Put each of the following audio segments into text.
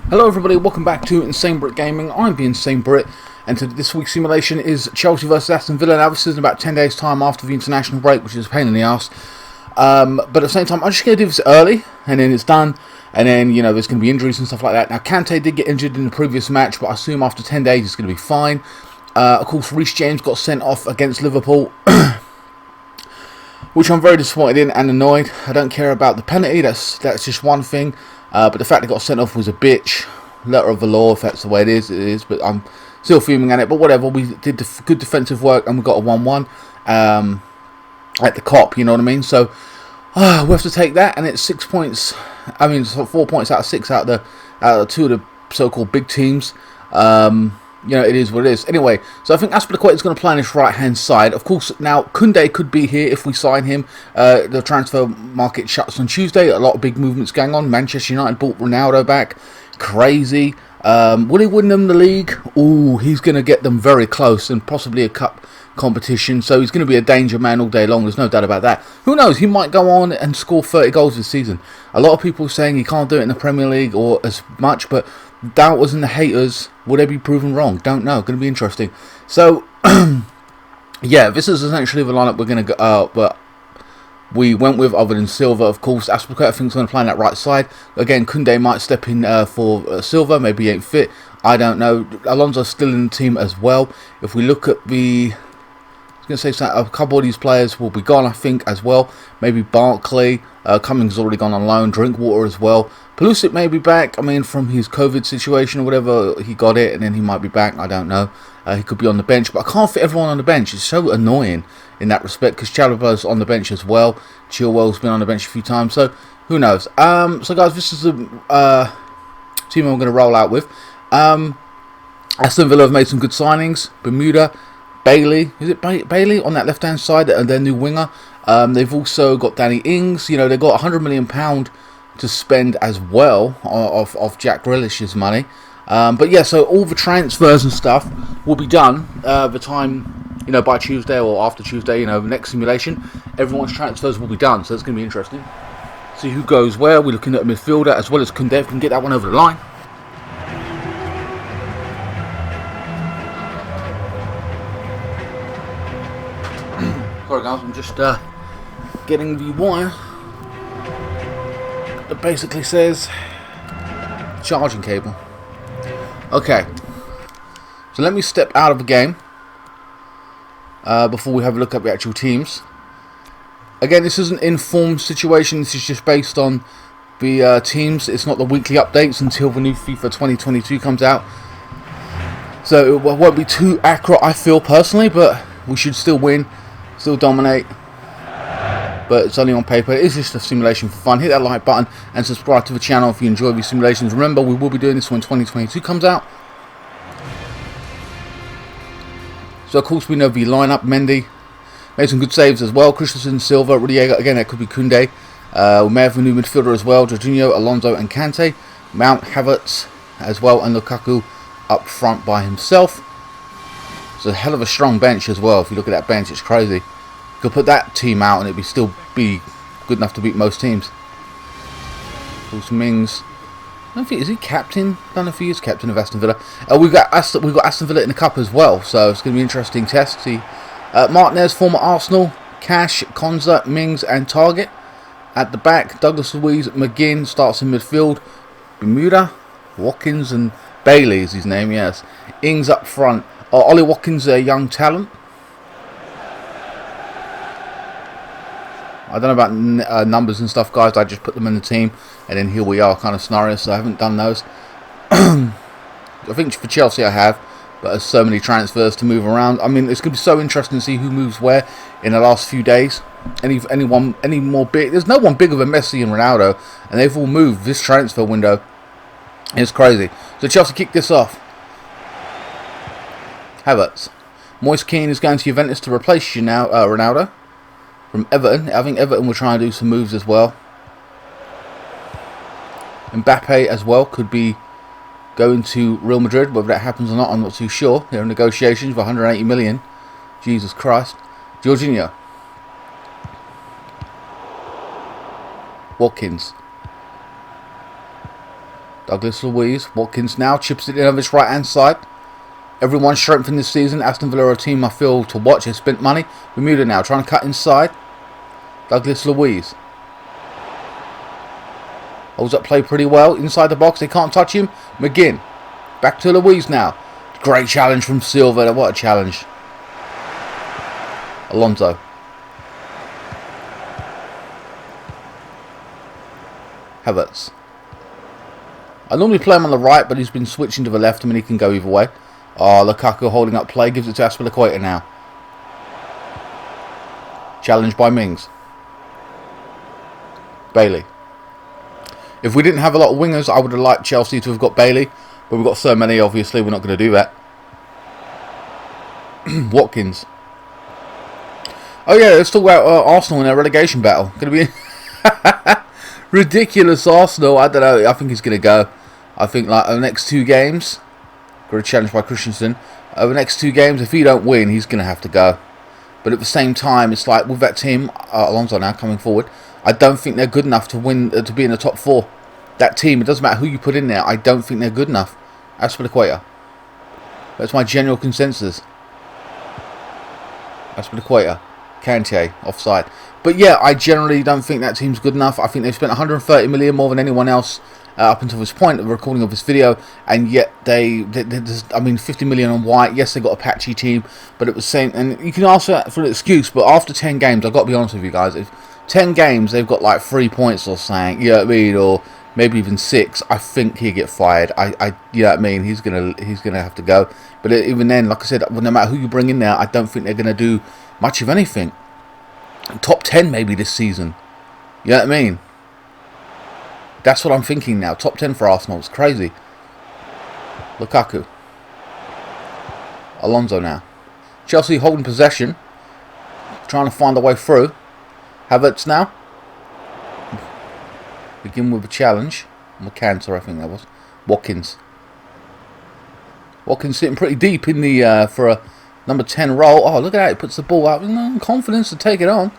Hello everybody, welcome back to INSANEBRIT Gaming. I'm the INSANEBRIT, and this week's simulation is Chelsea vs Aston Villa. Now this is in about 10 days time after the international break, which is a pain in the arse. But at the same time, I'm just going to do this early, and then it's done, and then, you know, there's going to be injuries and stuff like that. Now Kante did get injured in the previous match, but I assume after 10 days he's going to be fine. Of course, Reece James got sent off against Liverpool, which I'm very disappointed in and annoyed. I don't care about the penalty, that's just one thing. But the fact he got sent off was a bitch. Letter of the law, if that's the way it is. But I'm still fuming at it. But whatever, we did good defensive work and we got a 1-1 at the Cop, you know what I mean? So we have to take that, and it's 6 points. I mean, 4 points out of 6 out of two of the so-called big teams. You know, it is what it is. Anyway, so I think Aston is going to play on his right-hand side. Of course, now, Koundé could be here if we sign him. The transfer market shuts on Tuesday. A lot of big movements going on. Manchester United bought Ronaldo back. Crazy. Will he win them the league? Ooh, he's going to get them very close, and possibly a cup competition. So he's going to be a danger man all day long. There's no doubt about that. Who knows? He might go on and score 30 goals this season. A lot of people saying he can't do it in the Premier League or as much, but doubters and the haters, will they be proven wrong? Don't know. Going to be interesting. So, yeah, this is essentially the lineup we're going to go. But we went with, other than Silva, of course. Aston I think is going to play on that right side. Again, Koundé might step in for Silva. Maybe he ain't fit. I don't know. Alonso's still in the team as well. If we look at the, I was going to say a couple of these players will be gone, I think, as well. Maybe Barkley. Cummings has already gone on loan. Drinkwater as well. Pulisic may be back. I mean, from his COVID situation or whatever, he got it, and then he might be back. I don't know. He could be on the bench, but I can't fit everyone on the bench. It's so annoying in that respect, because Chalobah's on the bench as well. Chilwell's been on the bench a few times, so who knows? So guys, this is the team I'm going to roll out with. Aston Villa have made some good signings. Bermuda, Bailey, is it Bailey on that left-hand side, their new winger. They've also got Danny Ings. You know, they've got £100 million to spend as well of Jack Grealish's money. But yeah, so all the transfers and stuff will be done the time, you know, by Tuesday or after Tuesday, you know, the next simulation. Everyone's transfers will be done, so it's going to be interesting. See who goes where. We're looking at a midfielder as well as Koundé. If we can get that one over the line. Sorry guys, I'm just getting the wire that basically says charging cable. Okay, so let me step out of the game before we have a look at the actual teams. Again, this is an informed situation. This is just based on the teams. It's not the weekly updates until the new FIFA 2022 comes out. So it won't be too accurate, I feel, personally, but we should still win, still dominate. But it's only on paper. It is just a simulation for fun. Hit that like button and subscribe to the channel if you enjoy these simulations. Remember, we will be doing this when 2022 comes out. So of course we know the lineup. Mendy made some good saves as well. Christensen, Silva, Rudiger. Again, that could be Koundé. We may have a new midfielder as well. Jorginho, Alonso and Kante. Mount, Havertz as well, and Lukaku up front by himself. It's a hell of a strong bench as well. If you look at that bench, it's crazy. Could put that team out and it'd still be good enough to beat most teams. Of course, Mings. I don't think, is he captain? I don't know if he is captain of Aston Villa. We've got Aston Villa in the cup as well, so it's going to be an interesting test. See, Martinez, former Arsenal, Cash, Konza, Mings, and Target at the back. Douglas Luiz, McGinn starts in midfield. Bermuda, Watkins, and Bailey is his name. Yes, Ings up front. Ollie Watkins, a young talent. I don't know about numbers and stuff, guys. I just put them in the team, and then here we are kind of scenarios, so I haven't done those. I think for Chelsea I have, but there's so many transfers to move around. I mean, it's going to be so interesting to see who moves where in the last few days. Any more big? There's no one bigger than Messi and Ronaldo, and they've all moved this transfer window. It's crazy. So Chelsea kick this off. Havertz. Moise Kean is going to Juventus to replace you now, Ronaldo. From Everton. I think Everton will try and do some moves as well. Mbappe as well could be going to Real Madrid. Whether that happens or not, I'm not too sure. They're in negotiations for 180 million. Jesus Christ. Jorginho. Watkins. Douglas Luiz. Watkins now chips it in over his right hand side. Everyone's strengthened this season. Aston Villa are a team I feel to watch. They spent money. Bermuda now trying to cut inside. Douglas Luiz holds up play pretty well inside the box. They can't touch him. McGinn back to Luiz now. Great challenge from Silva. What a challenge. Alonso. Havertz. I normally play him on the right, but he's been switching to the left. I mean, he can go either way. Oh, Lukaku holding up play. Gives it to Azpilicueta now. Challenged by Mings. Bailey. If we didn't have a lot of wingers, I would have liked Chelsea to have got Bailey. But we've got so many, obviously, we're not going to do that. Watkins. Oh, yeah, let's talk about Arsenal in their relegation battle. Going to be ridiculous, Arsenal. I don't know. I think he's going to go. I think, like, the next 2 games... Got a challenge by Christensen. Over the next 2 games, if he don't win, he's going to have to go. But at the same time, it's like with that team, Alonso now coming forward, I don't think they're good enough to win, to be in the top 4. That team, it doesn't matter who you put in there, I don't think they're good enough. Azpilicueta. That's my general consensus. Azpilicueta. Kante, offside. But yeah, I generally don't think that team's good enough. I think they've spent 130 million more than anyone else up until this point of the recording of this video, and yet they I mean, 50 million on white. Yes, they got a patchy team, but it was saying, and you can ask that for an excuse, but after 10 games, I've got to be honest with you guys, if 10 games they've got like 3 points or something, you know what I mean, or maybe even 6, I think he'll get fired. You know what I mean, he's gonna have to go. But even then, like I said, no matter who you bring in there, I don't think they're gonna do much of anything. Top 10 maybe this season. You know what I mean? That's what I'm thinking now. Top 10 for Arsenal. It's crazy. Lukaku. Alonso now. Chelsea holding possession. Trying to find a way through. Havertz now. Begin with a challenge. Cantor, I think that was. Watkins. Watkins sitting pretty deep in the for a number 10 role. Oh, look at that. He puts the ball out with confidence to take it on.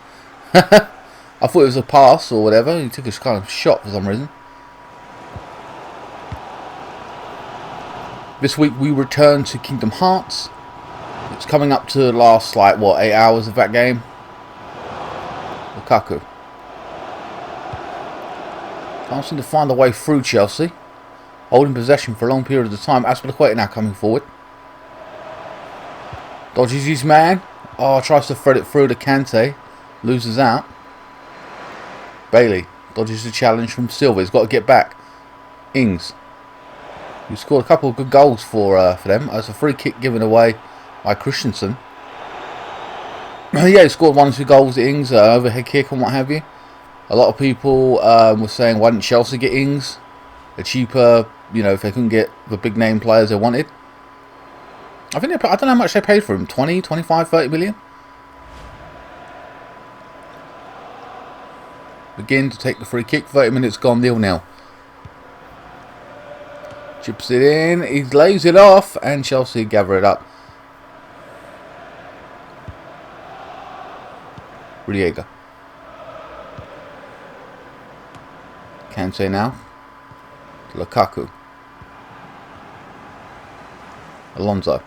I thought it was a pass or whatever. He took a kind of shot for some reason. This week we return to Kingdom Hearts. It's coming up to the last, like, what, 8 hours of that game? Lukaku. Can't seem to find a way through Chelsea. Holding possession for a long period of time. Azpilicueta now coming forward. Dodges his man. Oh, tries to thread it through to Kante. Loses out. Bailey dodges the challenge from Silva. He's got to get back. Ings. He scored a couple of good goals for them. It's a free kick given away by Christensen. Yeah, he scored 1 or 2 goals at Ings, overhead kick and what have you. A lot of people were saying, why didn't Chelsea get Ings? A cheaper, you know, if they couldn't get the big name players they wanted. I think I don't know how much they paid for him. 20, 25, 30 million? Begin to take the free kick. 30 minutes gone, 0-0. Chips it in. He lays it off, and Chelsea gather it up. Rudiger. Kante now. Lukaku. Alonso.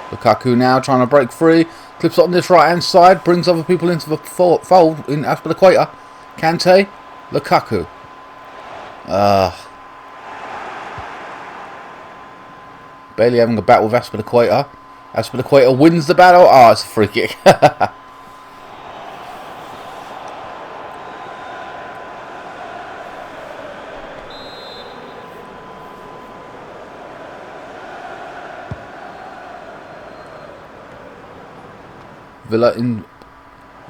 Lukaku now trying to break free. Clips on this right hand side. Brings other people into the fold in Azpilicueta. Kante. Lukaku. Bailey having a battle with Azpilicueta. Azpilicueta wins the battle. Oh, it's a free kick. Villa in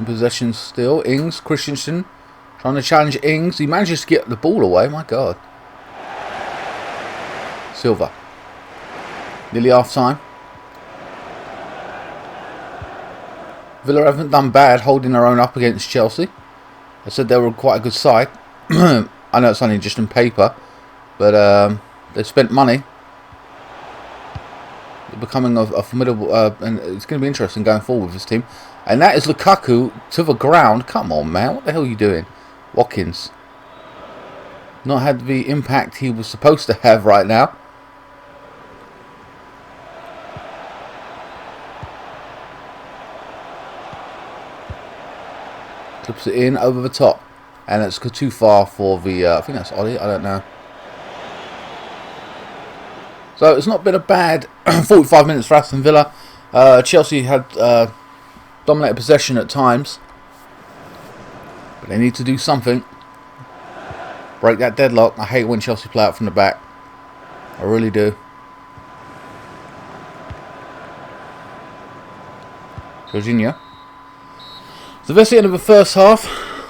possession still. Ings, Christensen trying to challenge Ings. He manages to get the ball away. My God. Silva. Nearly half time. Villa haven't done bad holding their own up against Chelsea. I said they were quite a good side. I know it's only just on paper, but they've spent money. They're becoming a formidable, and it's going to be interesting going forward with this team. And that is Lukaku to the ground. Come on, man. What the hell are you doing? Watkins. Not had the impact he was supposed to have right now. Clips it in over the top. And it's too far for the, I think that's Ollie, I don't know. So it's not been a bad 45 minutes for Aston Villa. Chelsea had dominated possession at times. But they need to do something. Break that deadlock. I hate when Chelsea play out from the back. I really do. Jorginho. So that's the end of the first half.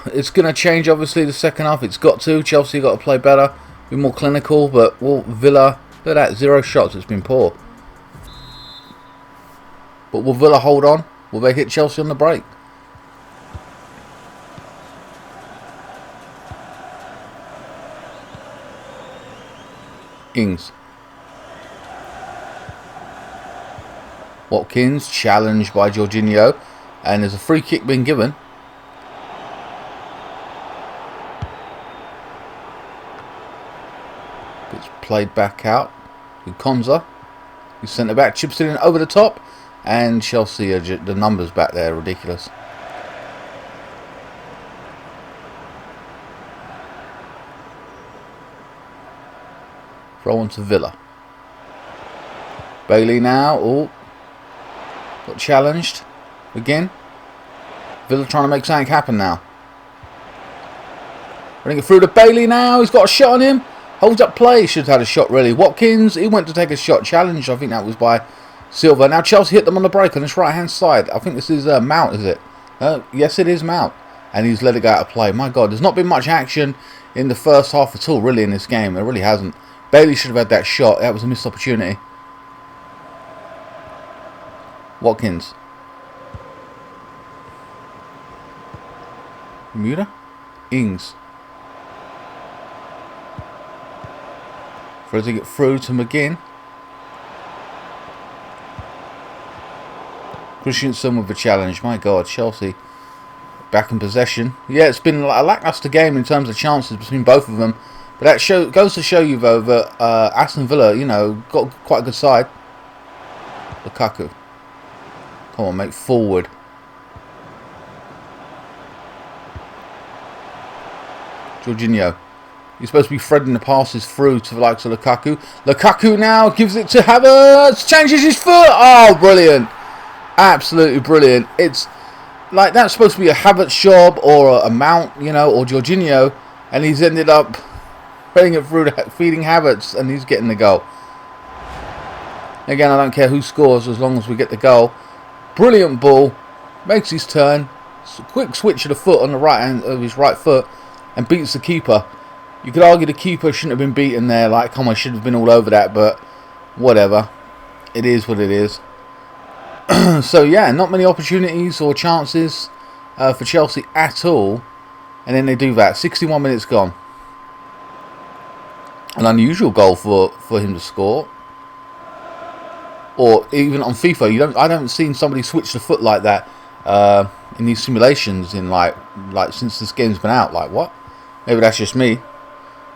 It's going to change, obviously, the second half. It's got to. Chelsea got to play better, be more clinical. But Villa, look at that, 0 shots. It's been poor. But will Villa hold on? Will they hit Chelsea on the break? Ings. Watkins challenged by Jorginho. And there's a free kick being given. It's played back out. Konza, who's centre back, chips it in over the top. And Chelsea, the numbers back there are ridiculous. Throw on to Villa. Bailey now. Oh, got challenged again. Villa trying to make something happen now. Running it through to Bailey now. He's got a shot on him. Holds up play. Should have had a shot really. Watkins, he went to take a shot. Challenged. I think that was by Silva. Now Chelsea hit them on the break on this right hand side. I think this is Mount, is it? Yes, it is Mount. And he's let it go out of play. My God, there's not been much action in the first half at all, really, in this game. There really hasn't. Bailey should have had that shot. That was a missed opportunity. Watkins. Bermuda? Ings. Throws it through to McGinn. Christensen with the challenge. My God, Chelsea back in possession. Yeah, it's been a lackluster game in terms of chances between both of them. But that goes to show you, though, that Aston Villa, you know, got quite a good side. Lukaku. Come on, mate, forward. Jorginho. He's supposed to be threading the passes through to the likes of Lukaku. Lukaku now gives it to Havertz. Changes his foot. Oh, brilliant. Absolutely brilliant. It's like that's supposed to be a Havertz job or a Mount, you know, or Jorginho. And he's ended up putting it through, feeding Havertz, and he's getting the goal. Again, I don't care who scores as long as we get the goal. Brilliant ball. Makes his turn. Quick switch of the foot on the right hand of his right foot and beats the keeper. You could argue the keeper shouldn't have been beaten there. Like, come on, should have been all over that, but whatever. It is what it is. So, yeah, not many opportunities or chances for Chelsea at all. And then they do that. 61 minutes gone. An unusual goal for him to score. Or even on FIFA, I don't see somebody switch the foot like that in these simulations in like since this game's been out. Like, what? Maybe that's just me.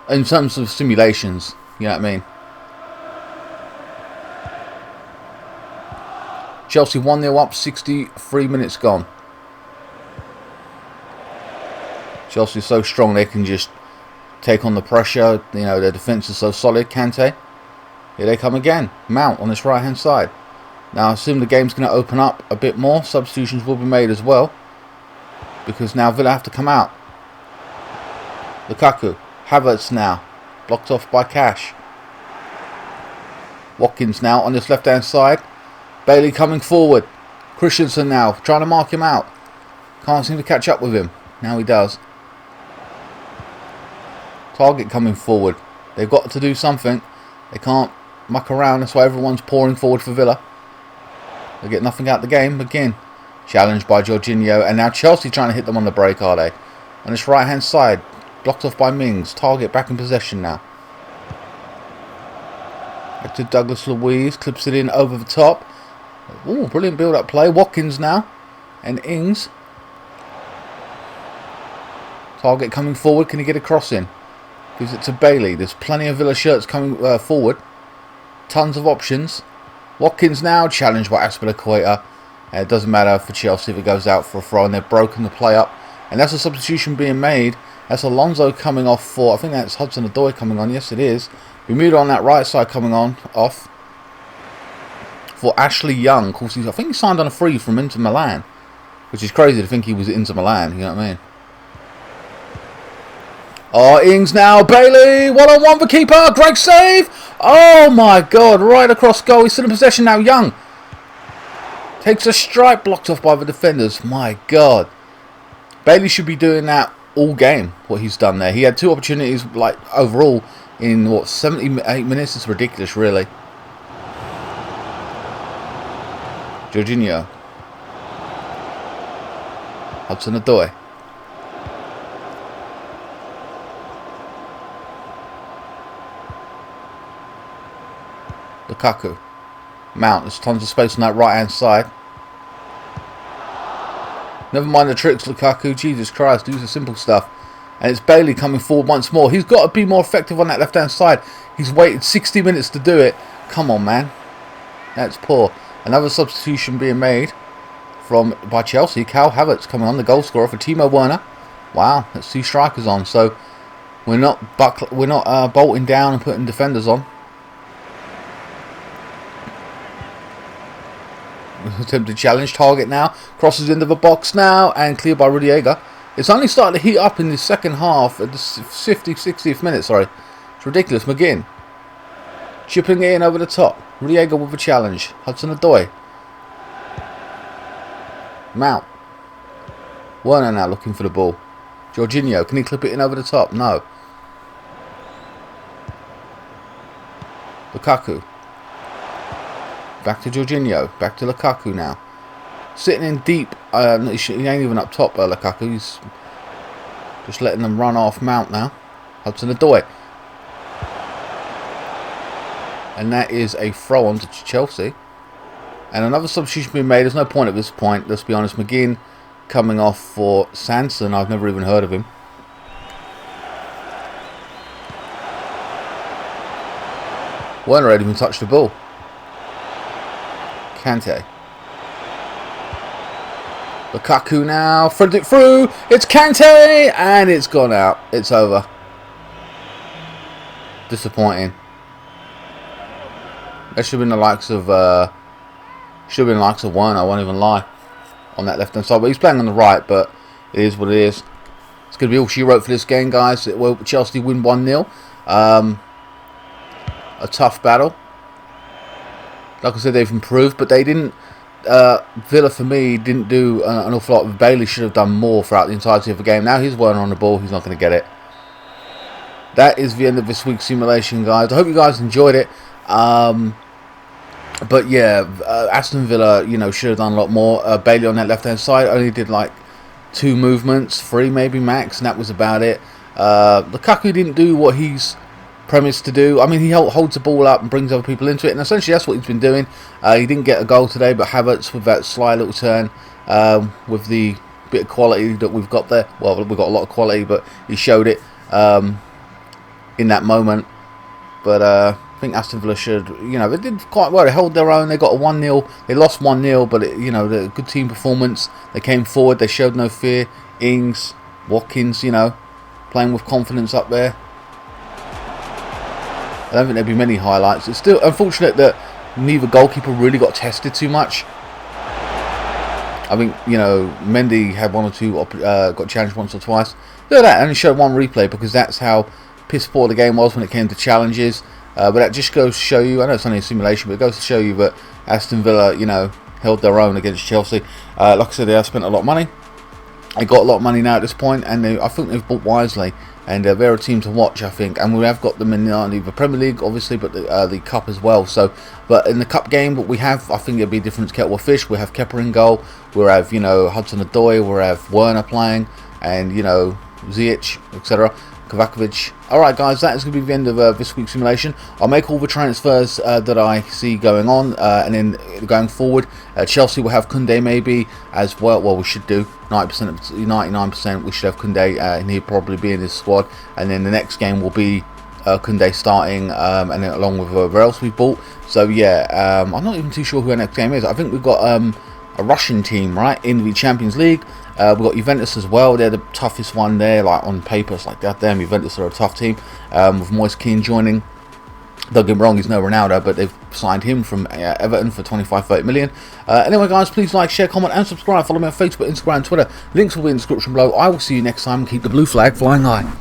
In terms of simulations, you know what I mean? Chelsea 1-0 up, 63 minutes gone. Chelsea is so strong they can just take on the pressure. You know, their defence is so solid. Kante. Here they come again. Mount on this right hand side. Now I assume the game's going to open up a bit more. Substitutions will be made as well. Because now Villa have to come out. Lukaku. Havertz now. Blocked off by Cash. Watkins now on this left hand side. Bailey coming forward. Christensen now trying to mark him out. Can't seem to catch up with him. Now he does. Target coming forward. They've got to do something. They can't muck around. That's why everyone's pouring forward for Villa. They get nothing out of the game. Again, challenged by Jorginho. And now Chelsea trying to hit them on the break, are they? On this right hand side. Blocked off by Mings. Target back in possession now. Back to Douglas Luiz. Clips it in over the top. Ooh, brilliant build-up play. Watkins now. And Ings. Target coming forward. Can he get a cross in? Gives it to Bailey. There's plenty of Villa shirts coming forward. Tons of options. Watkins now challenged by Aspilicueta. It doesn't matter for Chelsea if it goes out for a throw, and they've broken the play up. And that's a substitution being made. That's Alonso coming off for, I think that's Hudson-Odoi coming on. Yes, it is. Bermuda on that right side coming on, off. For Ashley Young. Of course, I think he signed on a free from Inter Milan. Which is crazy to think he was at Inter Milan, you know what I mean? Oh, Ings now, Bailey, one-on-one for keeper, great save! Oh my god, right across goal, he's still in possession now, Young. Takes a strike, blocked off by the defenders, my god. Bailey should be doing that all game, what he's done there. He had 2 opportunities, like, overall, in, what, 78 minutes? It's ridiculous, really. Jorginho. Hudson-Odoi. Lukaku. Mount. There's tons of space on that right hand side. Never mind the tricks, Lukaku. Jesus Christ, do the simple stuff. And it's Bailey coming forward once more. He's got to be more effective on that left hand side. He's waited 60 minutes to do it. Come on, man. That's poor. Another substitution being made by Chelsea. Kai Havertz coming on, the goal scorer for Timo Werner. Wow, that's 2 strikers on. So we're not bolting down and putting defenders on. Attempted challenge, target now, crosses into the box now, and cleared by Rudiger. It's only starting to heat up in the second half at the 60th minute, sorry. It's ridiculous. McGinn chipping it in over the top. Rudiger with a challenge. Hudson-Odoi. Mount. Werner now looking for the ball. Jorginho, can he clip it in over the top? No. Lukaku. Back to Jorginho. Back to Lukaku now. Sitting in deep. He ain't even up top, Lukaku. He's just letting them run off Mount now. Hudson-Odoi. And that is a throw on to Chelsea. And another substitution being made. There's no point at this point. Let's be honest. McGinn coming off for Sanson. I've never even heard of him. Werner hadn't even touched the ball. Kante. Lukaku now. Threaded it through. It's Kante. And it's gone out. It's over. Disappointing. That should have been the likes of Werner, I won't even lie. On that left hand side. But he's playing on the right, but it is what it is. It's going to be all she wrote for this game, guys. Well, Chelsea win 1-0. A tough battle. Like I said, they've improved, but they didn't. Villa, for me, didn't do an awful lot. Bailey should have done more throughout the entirety of the game. Now he's Werner on the ball. He's not going to get it. That is the end of this week's simulation, guys. I hope you guys enjoyed it. But yeah, Aston Villa, should have done a lot more. Bailey on that left-hand side only did like 2 movements, 3 maybe max, and that was about it. Lukaku didn't do what he's premised to do. I mean, he holds the ball up and brings other people into it, and essentially that's what he's been doing. He didn't get a goal today, but Havertz with that sly little turn, with the bit of quality that we've got there. Well, we've got a lot of quality, but he showed it in that moment. But I think Aston Villa should, they did quite well. They held their own. They got a 1-0. They lost 1-0, but the good team performance. They came forward. They showed no fear. Ings, Watkins, playing with confidence up there. I don't think there'd be many highlights. It's still unfortunate that neither goalkeeper really got tested too much. I think, Mendy had 1 or 2, got challenged once or twice. Look at that, only showed 1 replay because that's how piss poor the game was when it came to challenges. But that just goes to show you, I know it's only a simulation, but it goes to show you that Aston Villa, held their own against Chelsea. Like I said, they have spent a lot of money. They got a lot of money now at this point, and I think they've bought wisely. And they're a team to watch, I think. And we have got them in the Premier League, obviously, but the Cup as well. So, but in the Cup game, what we have, I think it'll be a different kettle of fish. We have Kepa in goal. We'll have, Hudson-Odoi. We'll have Werner playing. And, Ziyech, etc. Kovakovic. Alright guys, that is going to be the end of this week's simulation. I'll make all the transfers that I see going on, and then going forward, Chelsea will have Koundé maybe as well. Well, we should do 90%, 99% we should have Koundé, and he'll probably be in this squad. And then the next game will be Koundé starting, and then along with whoever else we bought. So yeah, I'm not even too sure who our next game is. I think we've got a Russian team, right, in the Champions League. We've got Juventus as well. They're the toughest one there, like on paper. It's like, goddamn, Juventus are a tough team. With Moise Kean joining. Don't get me wrong, he's no Ronaldo, but they've signed him from Everton for 25-30 million. Anyway, guys, please like, share, comment, and subscribe. Follow me on Facebook, Instagram, Twitter. Links will be in the description below. I will see you next time. Keep the blue flag flying high.